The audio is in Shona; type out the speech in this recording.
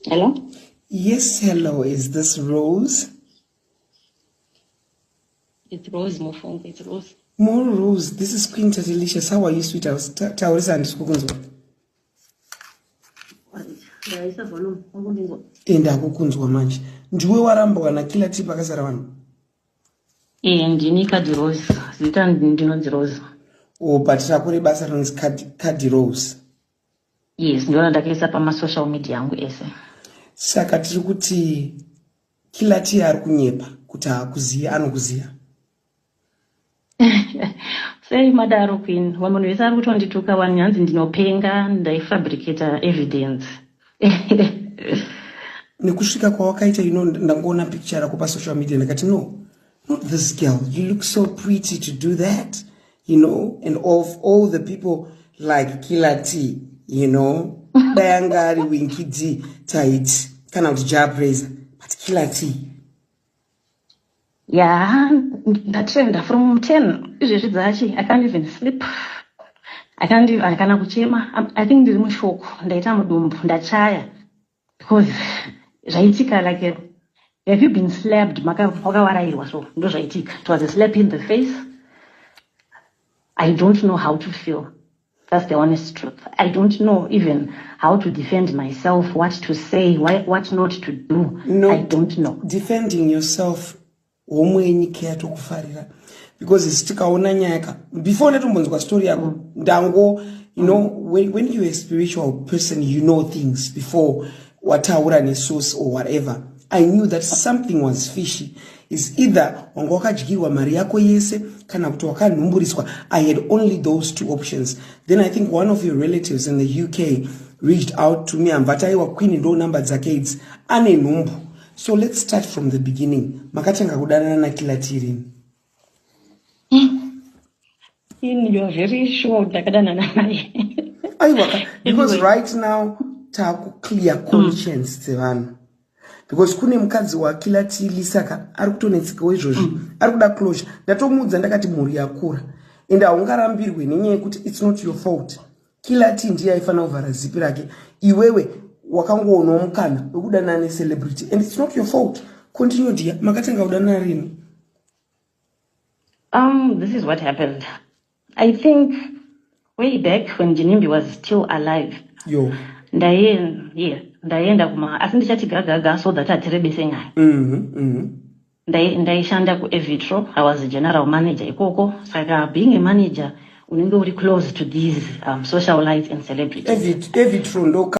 Hello? Yes, hello. Is this Rose? It's Rose, Mofong. It's Rose. More Rose. This is Queen Tatelicious. How are you, sweet? I was Taurus and Skukunzwa. Enda kukunzwa manje. Njuwe waramba kana kila tipa kasara vanhu. Ndini Cardi Rose. Zita ndinonzi Rose. Oh, but rakuri basa rinzi Cardi Rose. Yes, ndona ndakaisa social media yangu ese. Saka tiri kuti kila tia ari kunyepa kuti akuziya anokuziya. Sei madaro Queen. Wamunhu vese ari kutondituka wanyanzi ndinopenga ndaifabricata evidence. Nekusvika kwawakaita ndangoona picture rako social media ndakati no, not this girl. You look so pretty to do that, and of all the people like Killer T, Dayangari, Winky D, Tight, kind of job raiser, but Killer T. Yeah, that trend from 10. I can't even sleep. I cannot kuchema. I think there's much shock. Ndaita mudumbu, ndachaya. Because raitika like have you been slapped? Maka warairwa so ndo raitika. It was a slap in the face. I don't know how to feel. That's the honest truth. I don't know even how to defend myself, what to say, what not to do. No, I don't know. Defending yourself, because it's tikaona nyaka. Before netumbonzwa story yako, ndango, when you're a spiritual person, you know things before wataura ne source or whatever. I knew that something was fishy. Is either wangoka jigirwa mari yako yese kana kuti wakanumburiswa. I had only those two options. Then I think one of your relatives in the UK reached out to me and vataiwa Queen ndo number dzake ane numbu. So let's start from the beginning. Makatanga kudana na Killer T. You are very sure takadana naye. Because right now taku clear conscience tevanu. Because kune mukadzi wa Killer T Lisaka ari kutonetseka wezvozvi ari kuda closure. Ndatomudza ndakati muri yakura ende aungarambirwe nenyaya yekuti it's not your fault. Killer T ndiye aifana kuvhara zipi rake, iwewe wakangoonawo mukana wekudana necelebrity and it's not your fault. Continue dear. Makatanga kudana rini? This is what happened. I think way back when Jinimbi was still alive. Yo. Ndaenda kuma asindichati gaga so that atirebese nyaya. Ndaishanda ku Evitro. I was a general manager ikoko. Saka being a manager unenge uri close to these socialites and celebrities. Evitro ndo